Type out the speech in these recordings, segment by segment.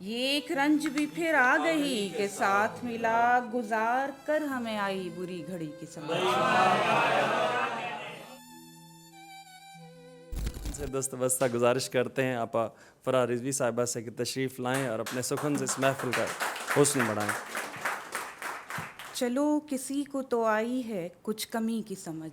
ये एक रंज भी फिर आ गई के साथ मिला, गुजार कर हमें आई बुरी घड़ी की समझ। से दस्त बस्ता गुजारिश करते हैं आप फ़राह रिजवी साहिबा से कि तशरीफ़ लाएं और अपने सुखन से इस महफ़िल का हुस्न बढ़ाएं। चलो किसी को तो आई है कुछ कमी की समझ,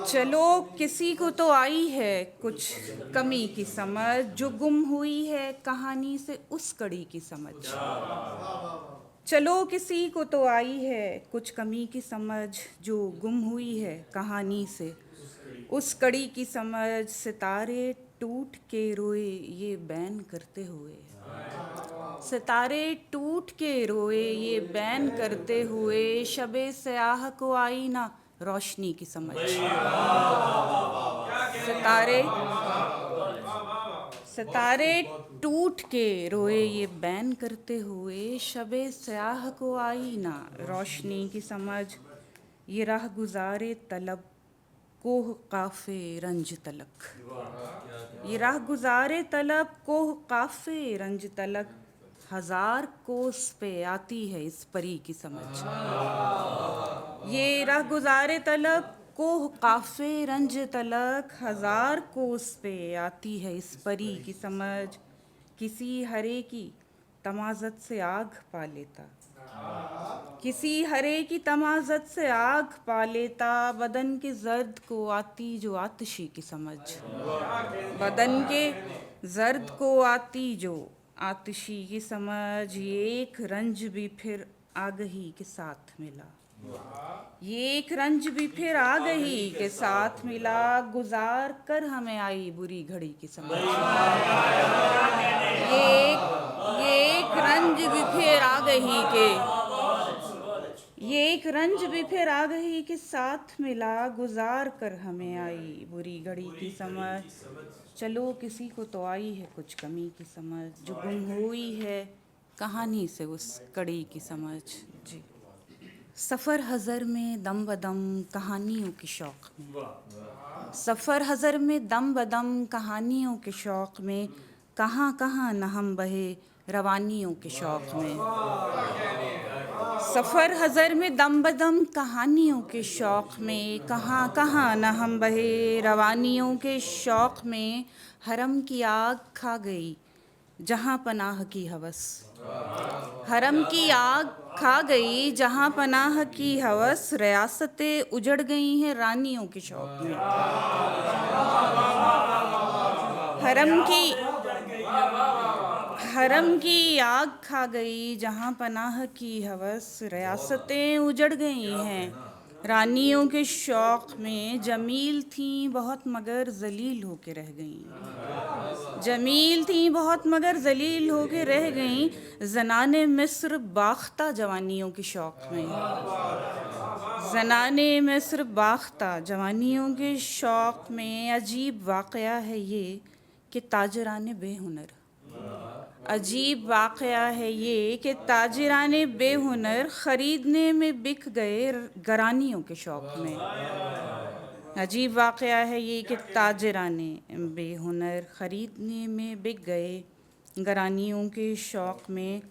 चलो किसी को तो आई है कुछ कमी की समझ, जो गुम हुई है कहानी से उस कड़ी की समझ। चलो किसी को तो आई है कुछ कमी की समझ, जो गुम हुई है कहानी से उस कड़ी की समझ। सितारे टूट के रोए ये बैन करते हुए, सितारे टूट के रोए ये बैन करते हुए, शबे स्याह को आई ना रोशनी की समझ। सितारे सितारे टूट के रोए ये बैन करते हुए, शबे स्याह को आई ना रोशनी की समझ। ये राह गुजारे तलब कोह काफ़े रंज तलक, ये राह गुजारे तलब कोह काफ़े रंज तलक, हजार कोस पे आती है इस परी की समझ। ये राह गुजारे तलब कोह काफ़े रंज तलक, हजार कोस पे आती है इस परी की समझ। किसी हरे की तमाज़त से आग पा लेता, किसी हरे की तमाज़त से आग पा लेता, बदन के जर्द को आती जो आतिशी की समझ। बदन के जर्द को आती जो आतिशी की समझ। ये एक रंज भी फिर आगही के साथ मिला, ये एक रंज भी फिर आ गई के साथ मिला, गुजार कर हमें आई बुरी घड़ी की समझ। ये एक रंज भी फिर आ गई के, ये एक रंज भी फिर आ गई के साथ मिला, गुजार कर हमें आई बुरी घड़ी की समझ। चलो किसी को तो आई है कुछ कमी की समझ, जो गुम हुई है कहानी से उस कड़ी की समझ। जी। सफ़र हज़र में दम बदम कहानियों के शौक़ में, सफ़र हज़र में दम बदम कहानियों के शौक़ में, कहाँ कहाँ न हम बहे रवानियों के शौक़ में। सफ़र हज़र में दम बदम कहानियों के शौक़ में, कहाँ कहाँ न हम बहे रवानियों के शौक़ में। हरम की आग खा गई जहाँ पनाह की हवस, हरम की आग खा गई जहाँ पनाह की हवस, रियासतें उजड़ गई हैं रानियों के शौक़ में। हरम की आग खा गई जहाँ पनाह की हवस, रियासतें उजड़ गई हैं रानियों के शौक़ में। जमील थी बहुत मगर जलील होके रह गईं, जमील थी बहुत मगर जलील होके रह गईं, ज़नाने मिस्र बाख्ता जवानियों के शौक़ में। ज़नाने मिस्र बाख्ता जवानियों के शौक़ में। अजीब वाक़या है ये कि ताजराने बेहुनर, अजीब वाक़या है ये कि ताजराने बेहुनर ख़रीदने में बिक गए गरानियों के शौक़ में। अजीब वाक़या है ये कि ताजराने बेहुनर ख़रीदने में बिक गए गरानियों के शौक़ में।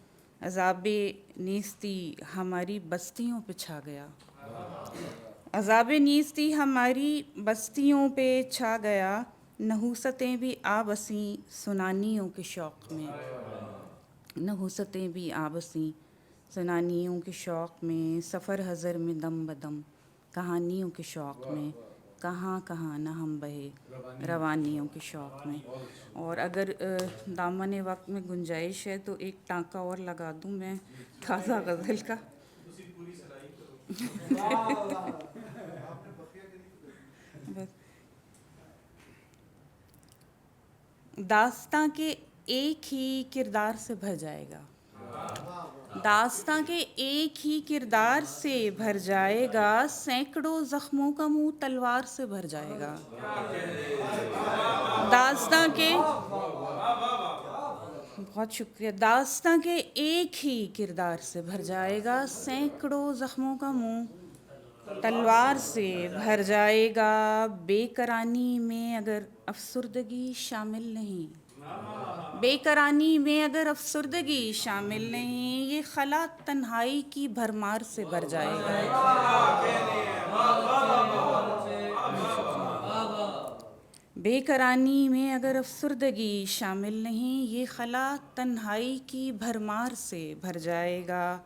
अज़ाबे नीस्ती हमारी बस्तियों पे छा गया, अज़ाबे नीस्ती हमारी बस्तियों पे छा गया, नहूसतें भी आ बसीं सुनानियों के शौक़ में, नहूसतें भी आ बसीं सुनानियों के शौक़ में। सफ़र हज़र में दम बदम कहानियों के शौक़ में, कहाँ कहाँ न हम बहे रवानियों के शौक़ में। और अगर दामन वक्त में गुंजाइश है तो एक टाँका और लगा दूँ मैं ताज़ा गज़ल का। दास्तां के एक ही किरदार से भर जाएगा, दास्तां के एक ही किरदार से भर जाएगा, सैकड़ों ज़ख्मों का मुंह तलवार से भर जाएगा। दास्तां के बहुत शुक्रिया, दास्तां के एक ही किरदार से भर जाएगा, सैकड़ों ज़ख्मों का मुंह तलवार से भर जाएगा। बेकरानी में अगर अफसुर्दगी शामिल नहीं, बेकरानी में अगर अफसुर्दगी शामिल नहीं, ये खला तन्हाई की भरमार से भर जाएगा। बेकरानी में अगर अफसुर्दगी शामिल नहीं, ये खला तन्हाई की भरमार से भर जाएगा।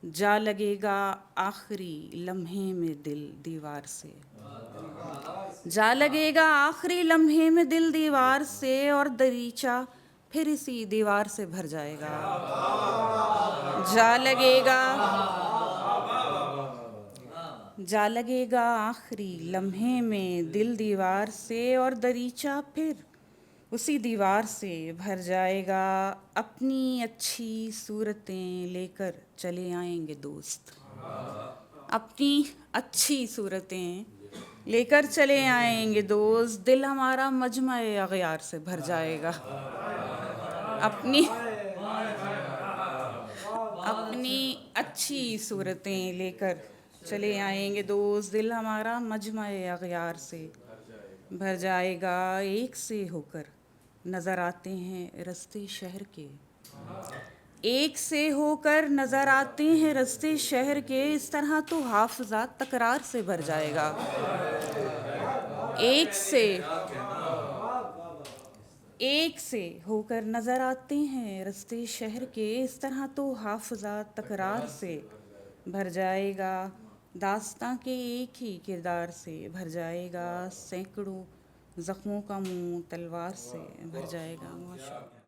जा लगेगा आखिरी लम्हे में दिल दीवार से, जा लगेगा आखिरी लम्हे में दिल दीवार से, और दरीचा फिर इसी दीवार से भर जाएगा। जा लगेगा आखिरी लम्हे में दिल दीवार से, और दरीचा फिर उसी दीवार से भर जाएगा। अपनी अच्छी सूरतें लेकर चले आएंगे दोस्त, अपनी अच्छी सूरतें लेकर चले आएंगे दोस्त, दिल हमारा मजमा-ए अग़यार से भर जाएगा। अपनी अच्छी सूरतें लेकर चले आएंगे दोस्त, दिल हमारा मजमा-ए अग़यार से भर जाएगा। एक से होकर नज़र आते हैं रस्ते शहर के, एक से होकर नज़र आते हैं रस्ते शहर के, इस तरह तो हाफ़िज़ा तकरार से भर जाएगा। एक से होकर नज़र आते हैं रस्ते शहर के, इस तरह तो हाफ़िज़ा तकरार से भर जाएगा। दास्तां के एक ही किरदार से भर जाएगा, सैकड़ों ज़ख्मों का मुँह तलवार से भर जाएगा। माशाअल्लाह।